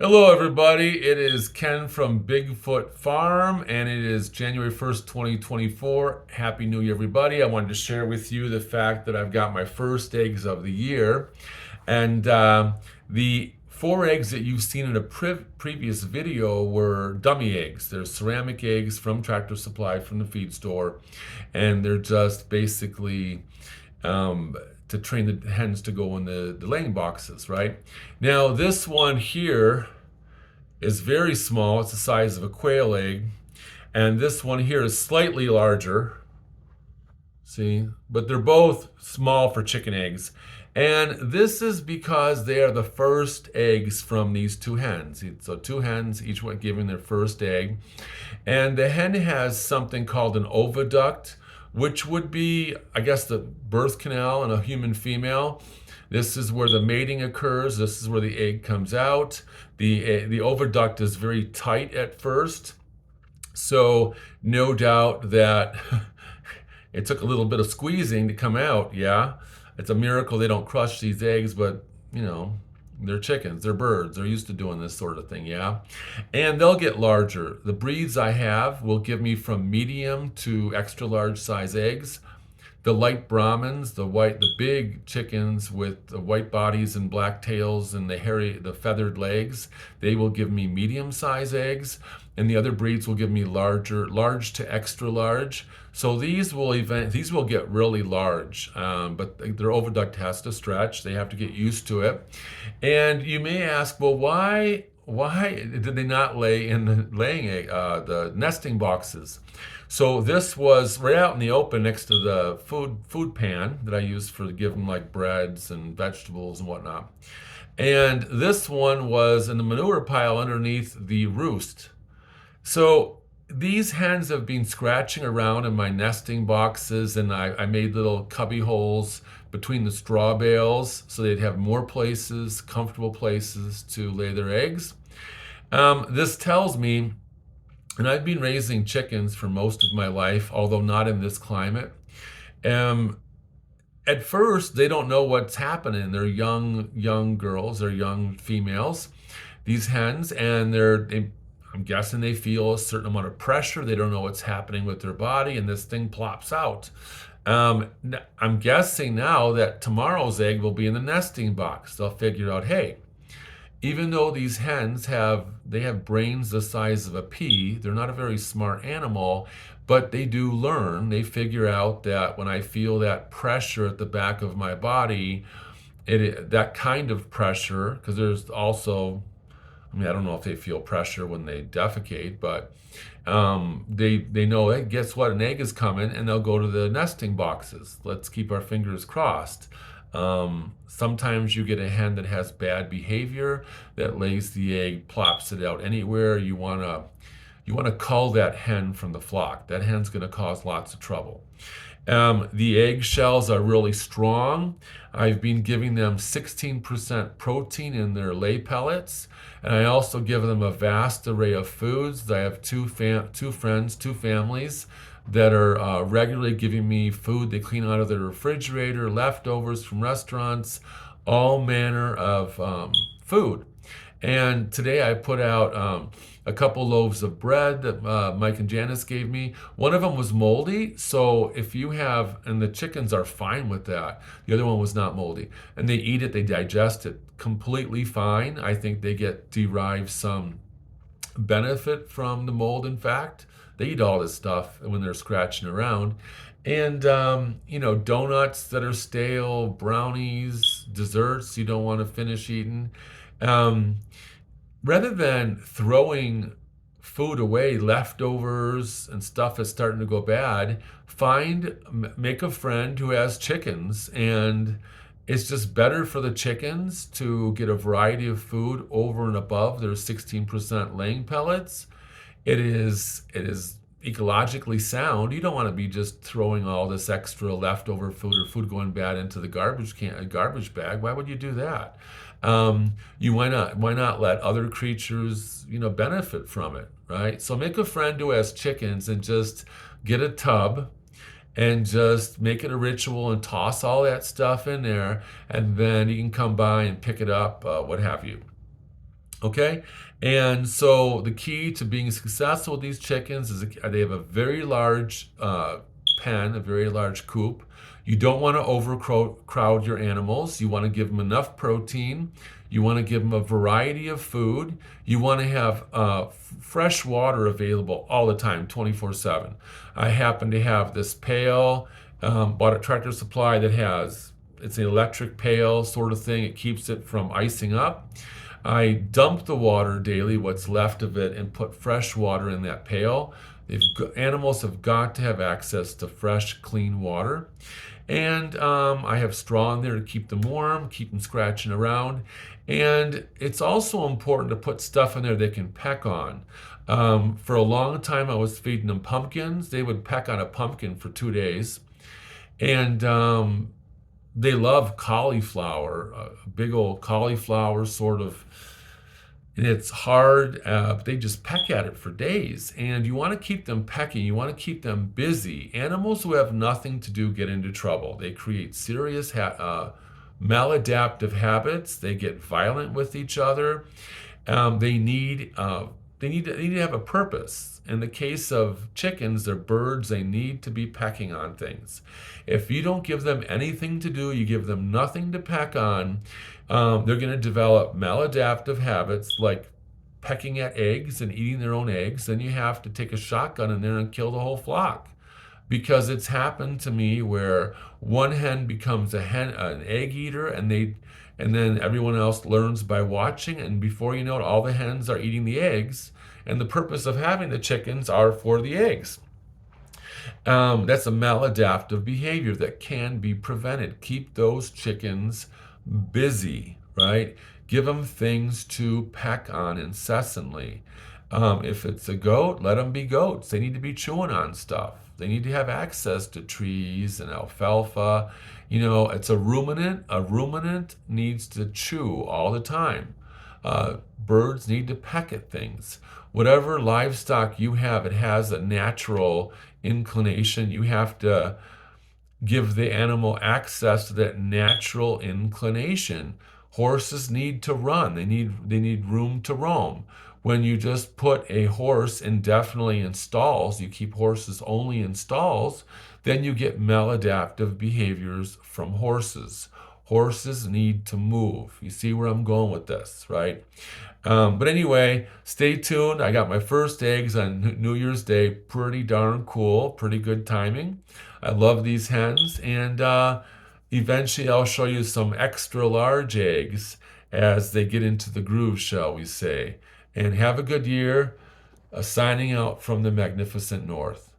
Hello, everybody. It is Ken from Bigfoot Farm, and it is January 1st, 2024. Happy New Year, everybody. I wanted to share with you the fact that I've got my first eggs of the year. And the four eggs that you've seen in a previous video were dummy eggs. They're ceramic eggs from Tractor Supply from the feed store, and they're just basically to train the hens to go in the laying boxes, right? Now, this one here is very small. It's the size of a quail egg. And this one here is slightly larger. See? But they're both small for chicken eggs. And this is because they are the first eggs from these two hens. So two hens, each one giving their first egg. And the hen has something called an oviduct, which would be, I guess, the birth canal in a human female. This is where the mating occurs. This is where the egg comes out. The oviduct is very tight at first. So no doubt that it took a little bit of squeezing to come out. Yeah, it's a miracle they don't crush these eggs, but they're chickens, they're birds, they're used to doing this sort of thing. Yeah, and they'll get larger. The breeds I have will give me from medium to extra large size eggs. The light Brahmins, the big chickens with the white bodies and black tails and the feathered legs, they will give me medium size eggs, and the other breeds will give me large to extra large. So these will get really large, but their oviduct has to stretch. They have to get used to it, and you may ask, well, why did they not lay in the nesting boxes? So this was right out in the open next to the food pan that I use for to give them like breads and vegetables and whatnot. And this one was in the manure pile underneath the roost. So these hens have been scratching around in my nesting boxes, and I made little cubby holes between the straw bales so they'd have more places, comfortable places to lay their eggs. This tells me, and I've been raising chickens for most of my life, although not in this climate. Um, at first, they don't know what's happening. They're young girls, they're young females, these hens, and I'm guessing they feel a certain amount of pressure. They don't know what's happening with their body, and this thing plops out. I'm guessing now that tomorrow's egg will be in the nesting box. They'll figure out, hey, even though these hens have brains the size of a pea, they're not a very smart animal, but they do learn. They figure out that when I feel that pressure at the back of my body, that kind of pressure, because there's also, I don't know if they feel pressure when they defecate, but they know, hey, guess what? An egg is coming, and they'll go to the nesting boxes. Let's keep our fingers crossed. Sometimes you get a hen that has bad behavior that lays the egg, plops it out anywhere. You want to cull that hen from the flock. That hen's going to cause lots of trouble. The egg shells are really strong. I've been giving them 16% protein in their lay pellets, and I also give them a vast array of foods. I have two families that are regularly giving me food they clean out of their refrigerator, leftovers from restaurants, all manner of food. And today I put out a couple loaves of bread that Mike and Janice gave me. One of them was moldy, so and the chickens are fine with that. The other one was not moldy. And they eat it, they digest it completely fine. I think they derive some benefit from the mold, in fact. They eat all this stuff when they're scratching around. And, donuts that are stale, brownies, desserts you don't want to finish eating. Rather than throwing food away, leftovers and stuff that's starting to go bad, make a friend who has chickens, and it's just better for the chickens to get a variety of food over and above their 16% laying pellets. It is ecologically sound. You don't want to be just throwing all this extra leftover food or food going bad into the garbage bag. Why would you do that? Why not let other creatures, benefit from it, right? So make a friend who has chickens and just get a tub and just make it a ritual and toss all that stuff in there, and then you can come by and pick it up, what have you. Okay. And so the key to being successful with these chickens is they have a very large pen, a very large coop. You don't want to overcrowd your animals. You want to give them enough protein. You want to give them a variety of food. You want to have fresh water available all the time, 24/7. I happen to have this pail, bought at Tractor Supply that has, it's an electric pail sort of thing. It keeps it from icing up. I dump the water daily, what's left of it, and put fresh water in that pail. Animals have got to have access to fresh, clean water. And I have straw in there to keep them warm, keep them scratching around. And it's also important to put stuff in there they can peck on. For a long time, I was feeding them pumpkins. They would peck on a pumpkin for 2 days. And they love cauliflower, a big old cauliflower sort of. And it's hard, but they just peck at it for days. And you want to keep them pecking. You want to keep them busy. Animals who have nothing to do get into trouble. They create serious maladaptive habits. They get violent with each other. They need they need to have a purpose. In the case of chickens, they're birds. They need to be pecking on things. If you don't give them anything to do, you give them nothing to peck on, they're going to develop maladaptive habits like pecking at eggs and eating their own eggs. Then you have to take a shotgun in there and kill the whole flock. Because it's happened to me where one hen becomes an egg eater, and then everyone else learns by watching, and before you know it, all the hens are eating the eggs, and the purpose of having the chickens are for the eggs. That's a maladaptive behavior that can be prevented. Keep those chickens busy, right? Give them things to peck on incessantly. If it's a goat, let them be goats. They need to be chewing on stuff. They need to have access to trees and alfalfa. It's a ruminant. A ruminant needs to chew all the time. Birds need to peck at things. Whatever livestock you have, it has a natural inclination. You have to give the animal access to that natural inclination. Horses need to run. They need room to roam. When you just put a horse indefinitely in stalls, you keep horses only in stalls, then you get maladaptive behaviors from horses. Horses need to move. You see where I'm going with this, right? But anyway, stay tuned. I got my first eggs on New Year's Day. Pretty darn cool. Pretty good timing. I love these hens. And eventually I'll show you some extra large eggs as they get into the groove, shall we say. And have a good year. Signing out from the magnificent North.